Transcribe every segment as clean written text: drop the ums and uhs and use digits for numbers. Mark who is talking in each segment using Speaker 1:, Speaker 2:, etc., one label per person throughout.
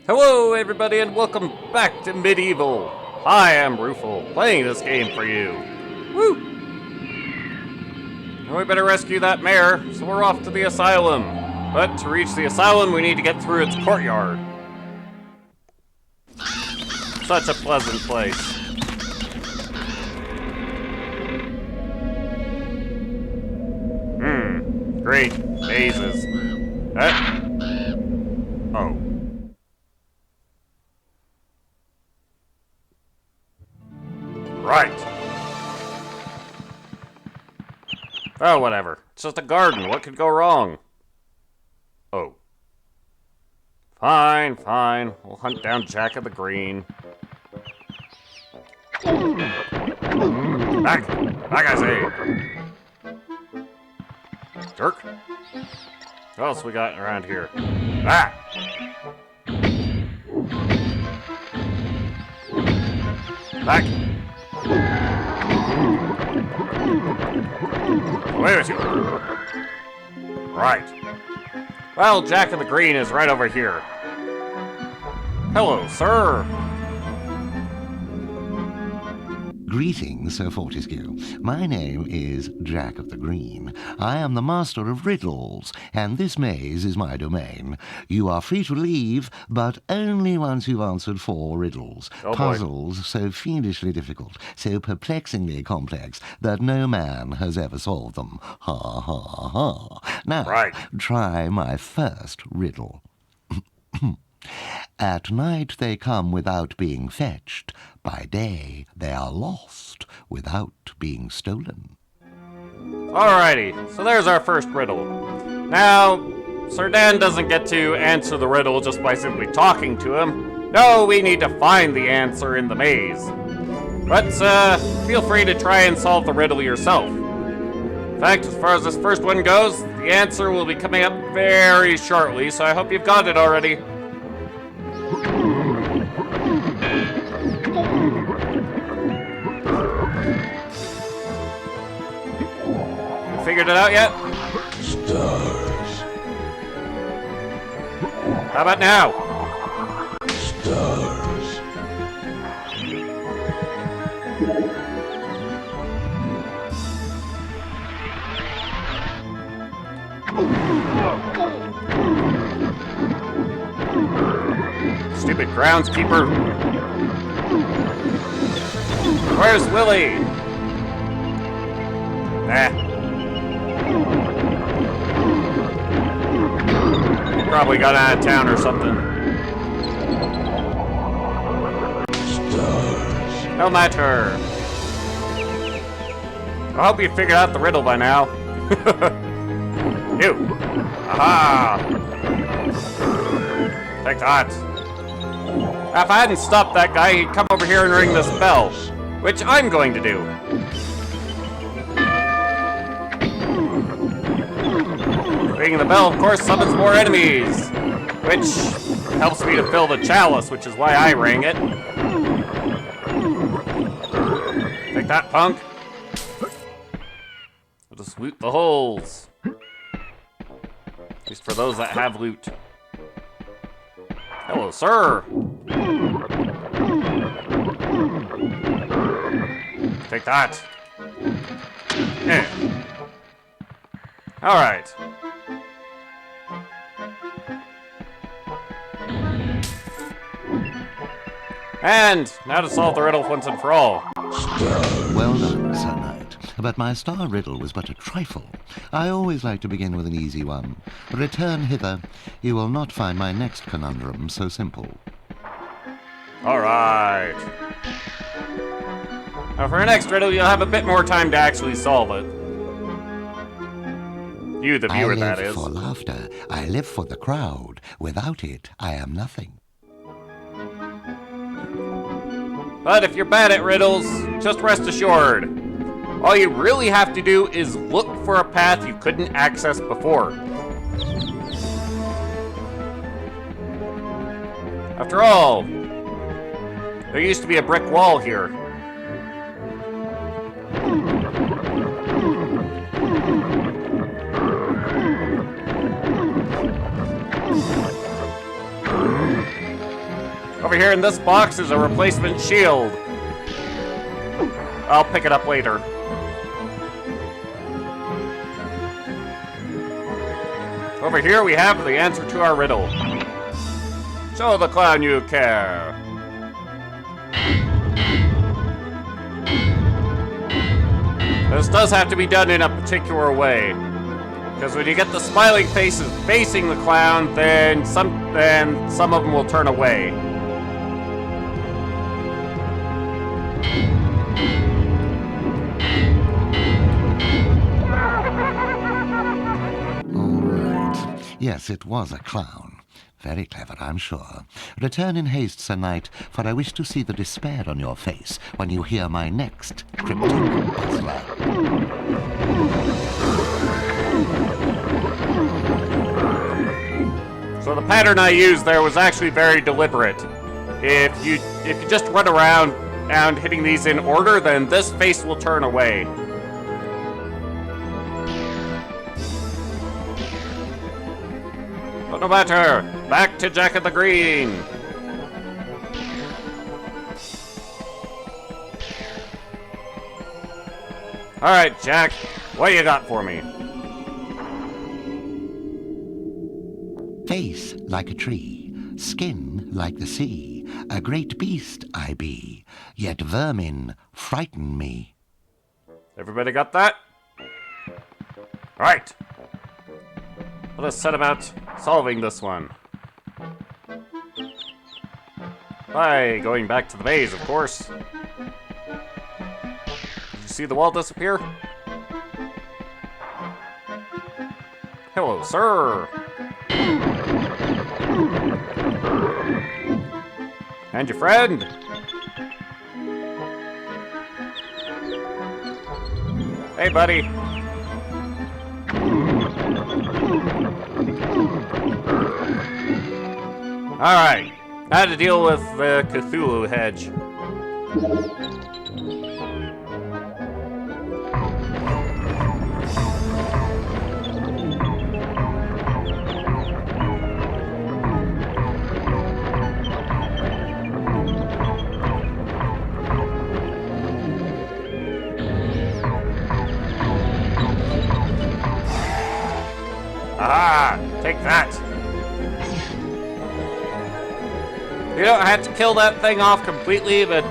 Speaker 1: Hello everybody and welcome back to MediEvil. I am Rufal, playing this game for you. Woo! And we better rescue that mayor, so we're off to the asylum. But to reach the asylum, we need to get through its courtyard. Such a pleasant place. Great. Mazes. Oh. Right. Oh, whatever. It's just a garden. What could go wrong? Oh. Fine, fine. We'll hunt down Jack of the Green. Back! Back, I say! Jerk. What else we got around here? Ah! Back! Wait a minute. Right. Well, Jack of the Green is right over here. Hello, sir.
Speaker 2: Greetings, Sir Fortescue. My name is Jack of the Green. I am the master of riddles, and this maze is my domain. You are free to leave, but only once you've answered 4 riddles.
Speaker 1: Oh,
Speaker 2: puzzles so fiendishly difficult, so perplexingly complex, that no man has ever solved them. Ha, ha, ha. Now, try my first riddle. At night they come without being fetched. By day they are lost without being stolen.
Speaker 1: Alrighty, so there's our first riddle. Now, Sir Dan doesn't get to answer the riddle just by simply talking to him. No, we need to find the answer in the maze. But, feel free to try and solve the riddle yourself. In fact, as far as this first one goes, the answer will be coming up very shortly, so I hope you've got it already. Figured it out yet?
Speaker 3: Stars.
Speaker 1: How about now?
Speaker 3: Stars.
Speaker 1: Stupid groundskeeper. Where's Willie? Nah. Probably got out of town or something.
Speaker 3: Stars.
Speaker 1: No matter. I hope you figured out the riddle by now. You. Aha! Take that. If I hadn't stopped that guy, he'd come over here and ring this bell. Which I'm going to do. Ringing the bell, of course, summons more enemies. Which helps me to fill the chalice, which is why I rang it. Take that, punk. I'll just loot the holes. At least for those that have loot. Hello, sir. Take that. Yeah. All right. And now to solve the riddle once and for all.
Speaker 2: Well done, Sir Knight. But my star riddle was but a trifle. I always like to begin with an easy one. Return hither. You will not find my next conundrum so simple.
Speaker 1: All right. Now for our next riddle, you'll have a bit more time to actually solve it. You, the viewer, that is.
Speaker 2: I live for laughter. I live for the crowd. Without it, I am nothing.
Speaker 1: But if you're bad at riddles, just rest assured. All you really have to do is look for a path you couldn't access before. After all, there used to be a brick wall here. Over here in this box is a replacement shield. I'll pick it up later. Over here we have the answer to our riddle. Show the clown you care. This does have to be done in a particular way. Because when you get the smiling faces facing the clown, then some of them will turn away.
Speaker 2: All right. Yes, it was a clown. Very clever, I'm sure. Return in haste, Sir Knight, for I wish to see the despair on your face when you hear my next cryptic puzzler.
Speaker 1: So the pattern I used there was actually very deliberate. If you just run around and hitting these in order, then this face will turn away. But no matter, back to Jack of the Green. All right, Jack, what you got for me?
Speaker 2: Face like a tree, skin like the sea, a great beast I be, yet vermin frighten me.
Speaker 1: Everybody got that? Right. Let us set about solving this one. By going back to the maze, of course. Did you see the wall disappear? Hello, sir. And your friend. Hey, buddy. Alright, how to deal with the Cthulhu hedge. Ah, take that. You don't have to kill that thing off completely, but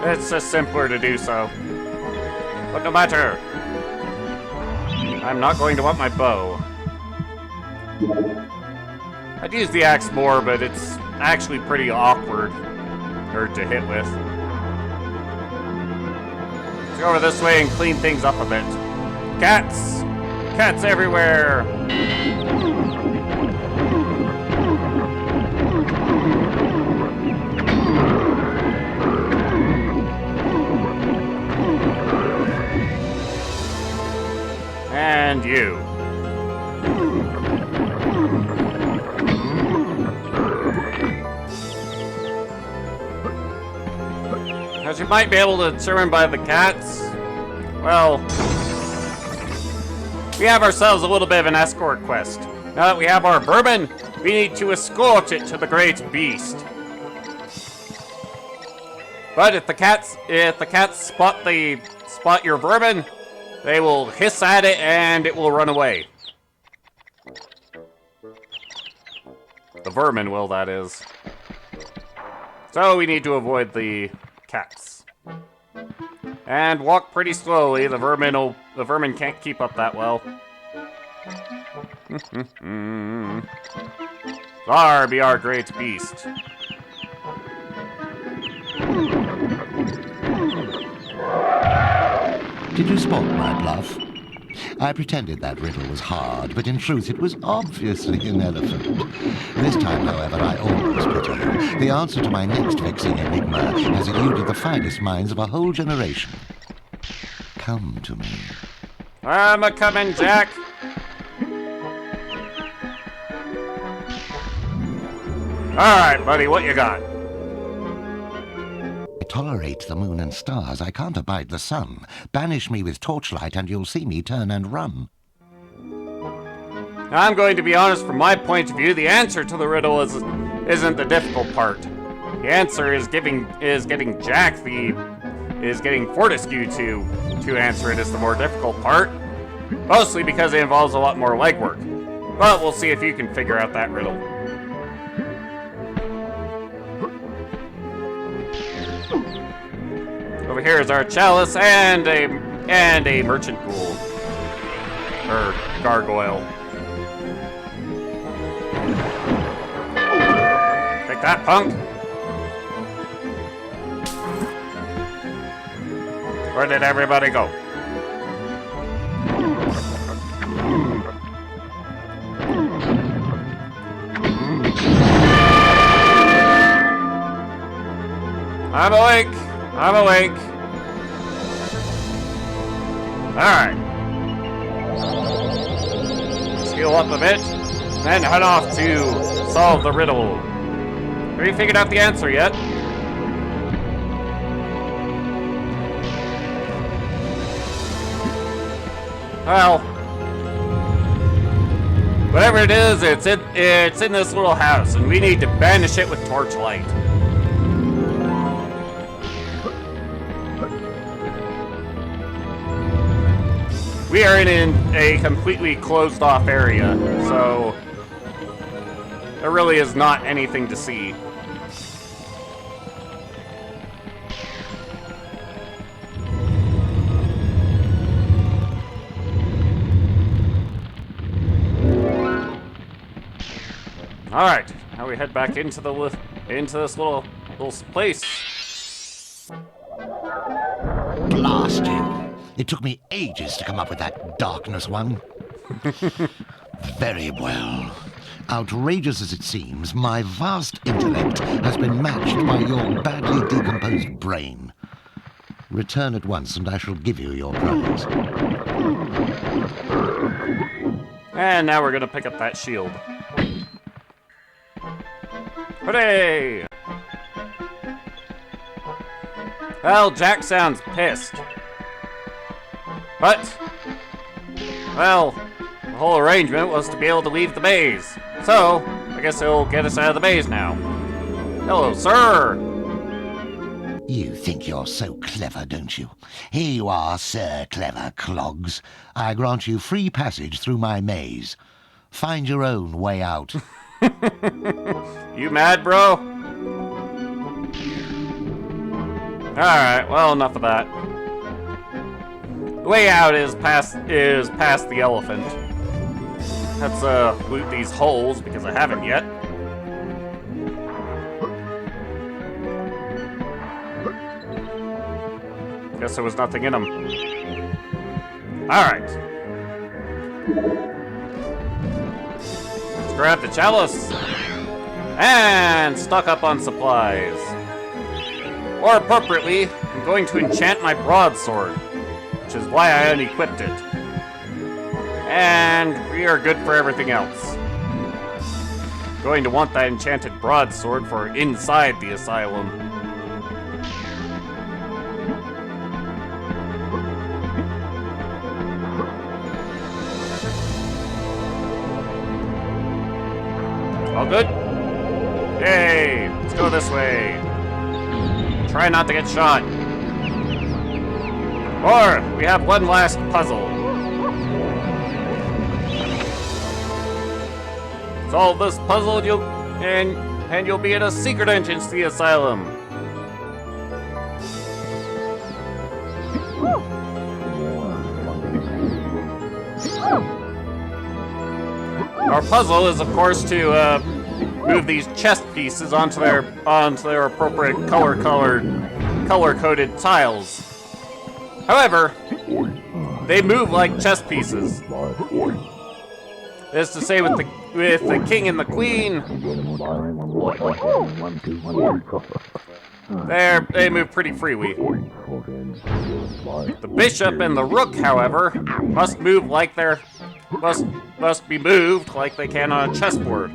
Speaker 1: it's just simpler to do so. But no matter, I'm not going to want my bow. I'd use the axe more, but it's actually pretty awkward to hit with. Let's go over this way and clean things up a bit. Cats! Cats everywhere! And you. As you might be able to determine by the cats, well, we have ourselves a little bit of an escort quest. Now that we have our vermin, we need to escort it to the great beast. But if the cats spot your vermin, they will hiss at it and it will run away. The vermin will, that is. So we need to avoid the cats. And walk pretty slowly. The vermin can't keep up that well. Thar be our great beast.
Speaker 2: Did you spot my bluff? I pretended that riddle was hard, but in truth it was obviously an elephant. This time, however, I almost pity you. The answer to my next vexing enigma has eluded the finest minds of a whole generation. Come to me.
Speaker 1: I'm a-comin', Jack. Alright, buddy, what you got?
Speaker 2: I tolerate the moon and stars. I can't abide the sun. Banish me with torchlight and you'll see me turn and run.
Speaker 1: I'm going to be honest, from my point of view, the answer to the riddle is isn't the difficult part. The answer is getting Fortescue to answer it is the more difficult part. Mostly because it involves a lot more legwork. But we'll see if you can figure out that riddle. Over here is our chalice and a merchant pool. Or gargoyle. Take that, punk! Where did everybody go? I'm awake! I'm awake! Alright. Let's heal up a bit, then head off to solve the riddle. Have you figured out the answer yet? Well, whatever it is, it's in this little house, and we need to banish it with torchlight. We are in a completely closed-off area, so there really is not anything to see. All right, now we head back into this little place.
Speaker 2: Blast you! It took me ages to come up with that darkness one. Very well. Outrageous as it seems, my vast intellect has been matched by your badly decomposed brain. Return at once and I shall give you your prize.
Speaker 1: And now we're gonna pick up that shield. Hooray! Well, Jack sounds pissed. But, well, the whole arrangement was to be able to leave the maze. So, I guess he'll get us out of the maze now. Hello, sir!
Speaker 2: You think you're so clever, don't you? Here you are, Sir Clever Clogs. I grant you free passage through my maze. Find your own way out.
Speaker 1: You mad, bro? Alright, well, enough of that. The way out is past the elephant. Let's loot these holes, because I haven't yet. Guess there was nothing in them. Alright. Let's grab the chalice. And stock up on supplies. Or appropriately, I'm going to enchant my broadsword, which is why I unequipped it. And we are good for everything else. Going to want that enchanted broadsword for inside the asylum. All good? Yay! Let's go this way. Try not to get shot. Or we have one last puzzle. Solve this puzzle and you'll be in a secret entrance to the asylum. Our puzzle is, of course, to move these chest pieces onto their appropriate color-coded tiles. However, they move like chess pieces. That is to say, with the king and the queen, they move pretty freely. The bishop and the rook, however, must be moved like they can on a chessboard.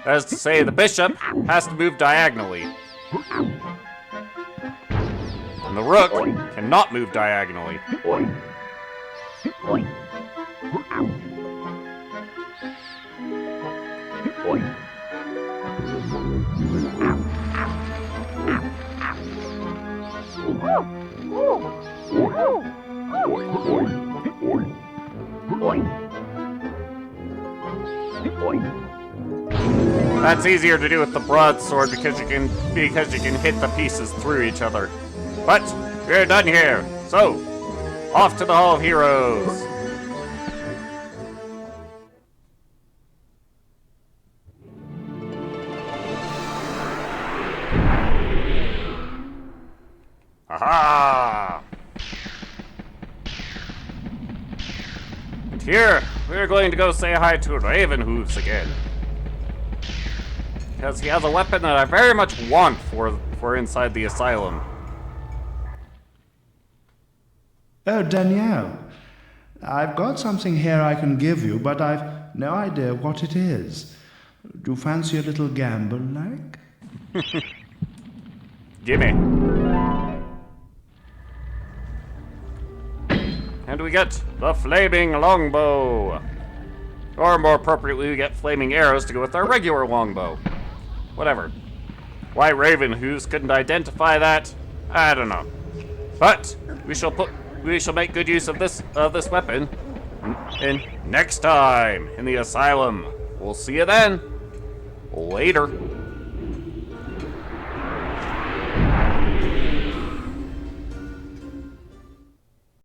Speaker 1: That is to say, the bishop has to move diagonally. And the rook cannot move diagonally. That's easier to do with the broadsword because you can hit the pieces through each other. But we're done here. So, off to the Hall of Heroes. Aha! And here, we're going to go say hi to Ravenhooves again. Because he has a weapon that I very much want for inside the asylum.
Speaker 4: Oh, Danielle. I've got something here I can give you, but I've no idea what it is. Do you fancy a little gamble, like?
Speaker 1: Gimme. And we get the flaming longbow. Or more appropriately, we get flaming arrows to go with our regular longbow. Whatever. Why Ravenhooves couldn't identify that, I don't know. But we shall make good use of this weapon in next time in the asylum. We'll see you then. Later.